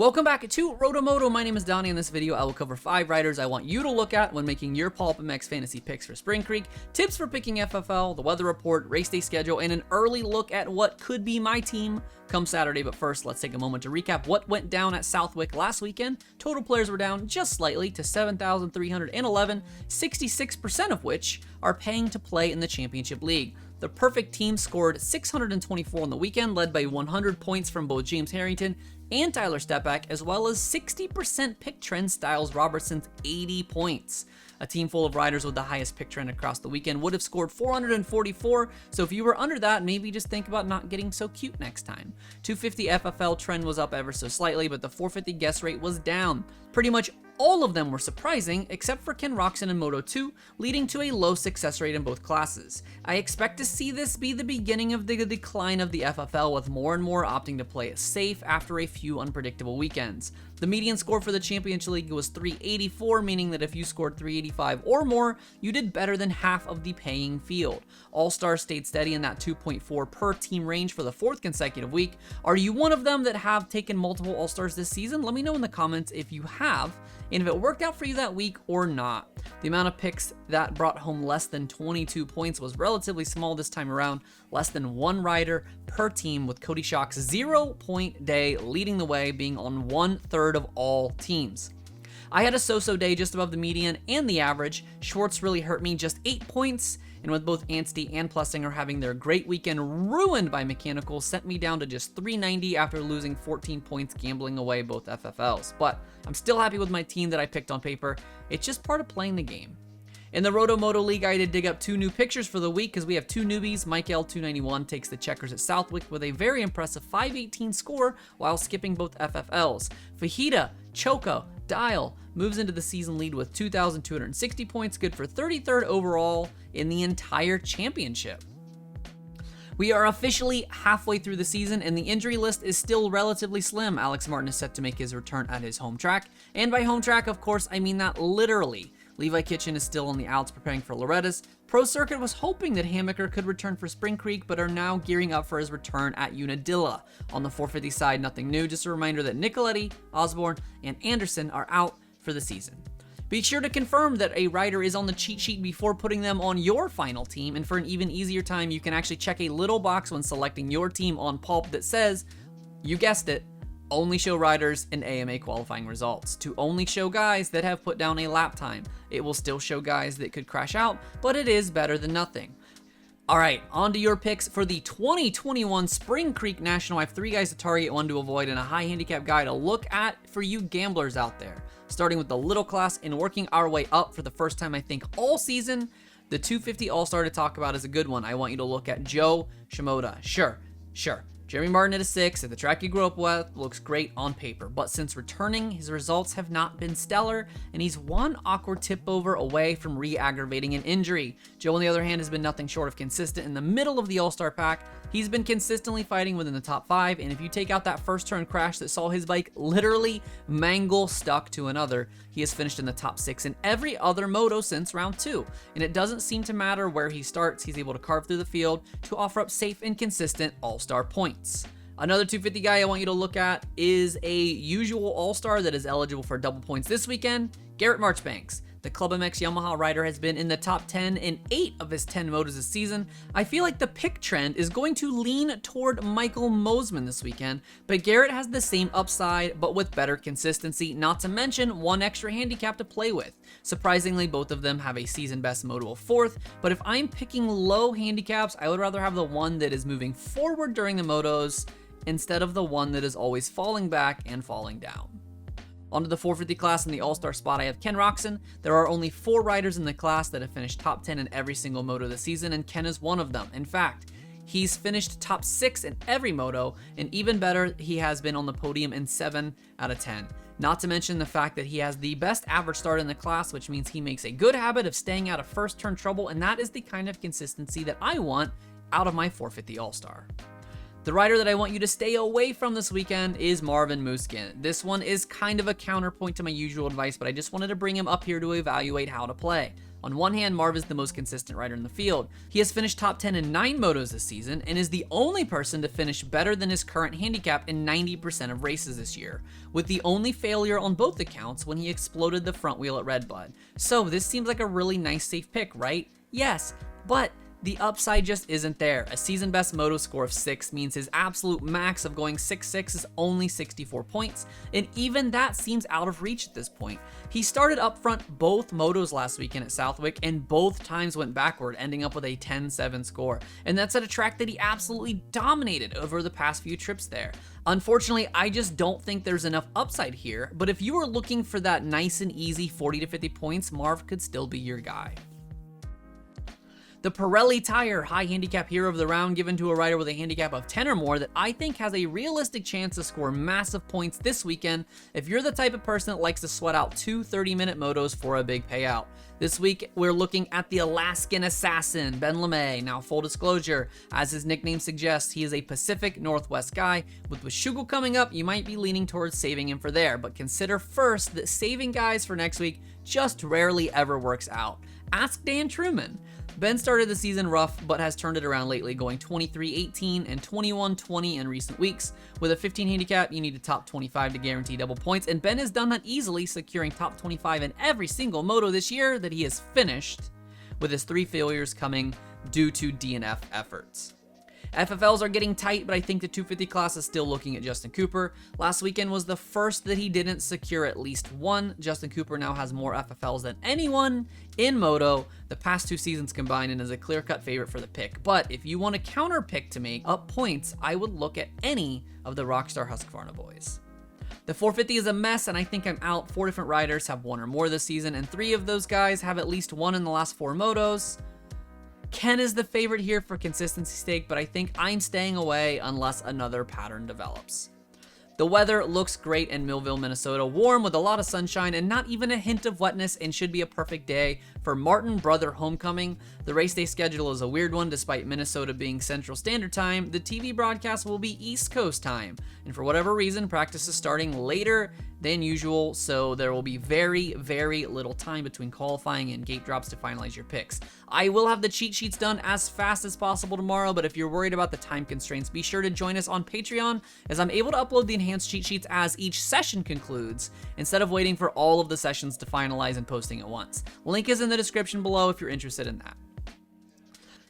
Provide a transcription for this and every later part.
Welcome back to Roto Moto. My name is Donnie. In this video, I will cover 5 riders I want you to look at when making your PulpMX fantasy picks for Spring Creek, tips for picking FFL, the weather report, race day schedule, and an early look at what could be my team come Saturday. But first, let's take a moment to recap what went down at Southwick last weekend. Total players were down just slightly to 7,311, 66% of which are paying to play in the Championship League. The perfect team scored 624 on the weekend, led by 100 points from both James Harrington and Tyler Stepback, as well as 60% pick trend Styles Robertson's 80 points. A team full of riders with the highest pick trend across the weekend would have scored 444, so if you were under that, maybe just think about not getting so cute next time. 250 FFL trend was up ever so slightly, but the 450 guess rate was down. Pretty much all of them were surprising, except for Ken Roczen in Moto 2, leading to a low success rate in both classes. I expect to see this be the beginning of the decline of the FFL, with more and more opting to play it safe after a few unpredictable weekends. The median score for the Championship League was 384, meaning that if you scored 385 or more, you did better than half of the paying field. AllStars stayed steady in that 2.4 per team range for the 4th consecutive week. Are you one of them that have taken multiple AllStars this season? Let me know in the comments if you have, and if it worked out for you that week or not. The amount of picks that brought home less than 22 points was relatively small this time around, less than 1 rider per team, with Cody Schock's 0-point day leading the way, being on 1/3 of all teams. I had a so-so day just above the median and the average. Schwartz really hurt me, just 8 points, and with both Anstey and Plessinger having their great weekend ruined by mechanicals, sent me down to just 390 after losing 14 points gambling away both FFLs. But I'm still happy with my team that I picked on paper. It's just part of playing the game. In the Roto Moto League, I did dig up 2 new pictures for the week because we have 2 newbies. Mike L. 291 takes the checkers at Southwick with a very impressive 518 score while skipping both FFLs. Fajita, Choco, Dial moves into the season lead with 2,260 points, good for 33rd overall in the entire championship. We are officially halfway through the season, and the injury list is still relatively slim. Alex Martin is set to make his return at his home track, and by home track, of course, I mean that literally. Levi Kitchen is still on the outs preparing for Loretta's. Pro Circuit was hoping that Hammaker could return for Spring Creek, but are now gearing up for his return at Unadilla. On the 450 side, nothing new, just a reminder that Nicoletti, Osborne, and Anderson are out for the season. Be sure to confirm that a rider is on the cheat sheet before putting them on your final team, and for an even easier time, you can actually check a little box when selecting your team on Pulp that says, you guessed it, only show riders in AMA qualifying results, to only show guys that have put down a lap time. It will still show guys that could crash out, but it is better than nothing. All right, on to your picks for the 2021 Spring Creek National. I have 3 guys to target, 1 to avoid, and a high handicap guy to look at for you gamblers out there. Starting with the little class and working our way up for the first time, I think, all season. The 250 All-Star to talk about is a good one. I want you to look at Joe Shimoda. Sure. Jeremy Martin at a 6 at the track he grew up with looks great on paper, but since returning, his results have not been stellar, and he's 1 awkward tip over away from re-aggravating an injury. Joe, on the other hand, has been nothing short of consistent in the middle of the All-Star pack. He's been consistently fighting within the top 5, and if you take out that first turn crash that saw his bike literally mangle stuck to another, he has finished in the top 6 in every other moto since round 2. And it doesn't seem to matter where he starts, he's able to carve through the field to offer up safe and consistent All-Star points. Another 250 guy I want you to look at is a usual All-Star that is eligible for double points this weekend, Garrett Marchbanks. The PulpMX Yamaha rider has been in the top 10 in 8 of his 10 motos this season. I feel like the pick trend is going to lean toward Michael Mosman this weekend, but Garrett has the same upside, but with better consistency, not to mention 1 extra handicap to play with. Surprisingly, both of them have a season best moto of 4th, but if I'm picking low handicaps, I would rather have the one that is moving forward during the motos instead of the one that is always falling back and falling down. Onto the 450 class in the All-Star spot, I have Ken Roczen. There are only 4 riders in the class that have finished top 10 in every single moto this season, and Ken is one of them. In fact, he's finished top 6 in every moto, and even better, he has been on the podium in 7 out of 10. Not to mention the fact that he has the best average start in the class, which means he makes a good habit of staying out of first turn trouble, and that is the kind of consistency that I want out of my 450 All-Star. The rider that I want you to stay away from this weekend is Marvin Musquin. This one is kind of a counterpoint to my usual advice, but I just wanted to bring him up here to evaluate how to play. On one hand, Marv is the most consistent rider in the field. He has finished top 10 in 9 motos this season and is the only person to finish better than his current handicap in 90% of races this year, with the only failure on both accounts when he exploded the front wheel at Redbud. So this seems like a really nice safe pick, right? Yes, but the upside just isn't there. A season best moto score of 6 means his absolute max of going 6-6 is only 64 points, and even that seems out of reach at this point. He started up front both motos last weekend at Southwick, and both times went backward, ending up with a 10-7 score, and that's at a track that he absolutely dominated over the past few trips there. Unfortunately, I just don't think there's enough upside here, but if you are looking for that nice and easy 40 to 50 points, Marv could still be your guy. The Pirelli Tire high handicap hero of the round, given to a rider with a handicap of 10 or more that I think has a realistic chance to score massive points this weekend if you're the type of person that likes to sweat out 2 30-minute motos for a big payout. This week, we're looking at the Alaskan Assassin, Ben LeMay. Now, full disclosure, as his nickname suggests, he is a Pacific Northwest guy. With Washougal coming up, you might be leaning towards saving him for there, but consider first that saving guys for next week just rarely ever works out. Ask Dan Truman. Ben started the season rough, but has turned it around lately, going 23-18 and 21-20 in recent weeks. With a 15 handicap, you need a top 25 to guarantee double points, and Ben has done that easily, securing top 25 in every single moto this year that he has finished, with his 3 failures coming due to DNF efforts. FFLs are getting tight, but I think the 250 class is still looking at Justin Cooper. Last weekend was the first that he didn't secure at least one. Justin Cooper now has more FFLs than anyone in Moto the past 2 seasons combined and is a clear-cut favorite for the pick. But if you want a counter pick to make up points, I would look at any of the Rockstar Husqvarna boys. The 450 is a mess, and I think I'm out. 4 different riders have 1 or more this season, and 3 of those guys have at least 1 in the last 4 motos. Ken is the favorite here for consistency's sake, but I think I'm staying away unless another pattern develops. The weather looks great in Millville, Minnesota, warm with a lot of sunshine and not even a hint of wetness, and should be a perfect day for Martin Brother Homecoming. The race day schedule is a weird one. Despite Minnesota being Central Standard Time, the TV broadcast will be East Coast time, and for whatever reason, practice is starting later than usual, so there will be very, very little time between qualifying and gate drops to finalize your picks. I will have the cheat sheets done as fast as possible tomorrow, but if you're worried about the time constraints, be sure to join us on Patreon, as I'm able to upload the enhanced cheat sheets as each session concludes, instead of waiting for all of the sessions to finalize and posting at once. Link is in the description below if you're interested in that.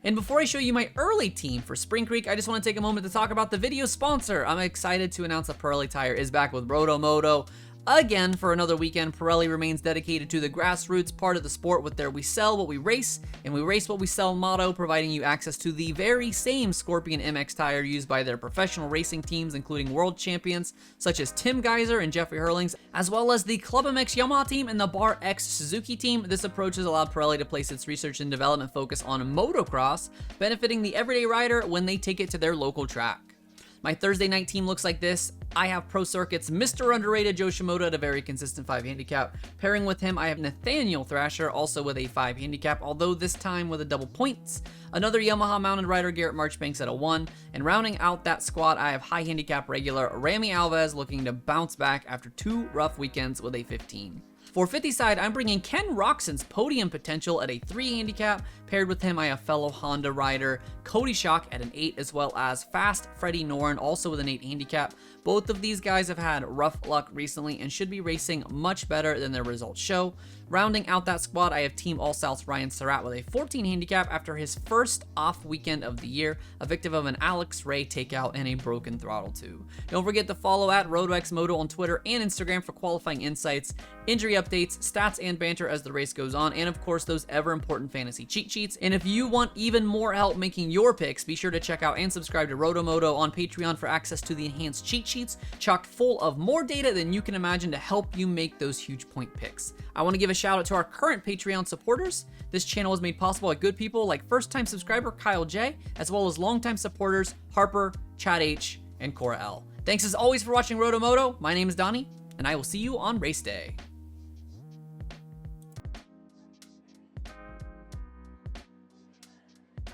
And before I show you my early team for Spring Creek, I just want to take a moment to talk about the video sponsor. I'm excited to announce that Pirelli Tire is back with Roto Moto. Again, for another weekend, Pirelli remains dedicated to the grassroots part of the sport with their "We sell what we race, and we race what we sell" motto, providing you access to the very same Scorpion MX tire used by their professional racing teams, including world champions such as Tim Geiser and Jeffrey Hurlings, as well as the PulpMX Yamaha team and the Bar X Suzuki team. This approach has allowed Pirelli to place its research and development focus on motocross, benefiting the everyday rider when they take it to their local track. My Thursday night team looks like this. I have Pro Circuit's Mr. Underrated Joe Shimoda at a very consistent 5 handicap. Pairing with him, I have Nathaniel Thrasher, also with a 5 handicap, although this time with a double points. Another Yamaha mounted rider, Garrett Marchbanks, at a 1. And rounding out that squad, I have high handicap regular Rami Alves looking to bounce back after 2 rough weekends with a 15. 450 side, I'm bringing Ken Roxon's podium potential at a 3 handicap. Paired with him, I have fellow Honda rider Cody Schock at an 8, as well as fast Freddie Noren, also with an 8 handicap. Both of these guys have had rough luck recently and should be racing much better than their results show. Rounding out that squad, I have Team AllStars Ryan Surratt with a 14 handicap after his first off weekend of the year, a victim of an Alex Ray takeout and a broken throttle tube. Don't forget to follow at RotoMoto on Twitter and Instagram for qualifying insights, injury updates, stats, and banter as the race goes on, and of course those ever important fantasy cheat sheets. And if you want even more help making your picks, be sure to check out and subscribe to RotoMoto on Patreon for access to the enhanced cheat sheets, chock full of more data than you can imagine to help you make those huge point picks. I want to give a shout out to our current Patreon supporters. This channel is made possible by good people like first-time subscriber Kyle J, as well as longtime supporters Harper, Chad H, and Cora L. Thanks as always for watching RotoMoto. My name is Donnie, and I will see you on race day.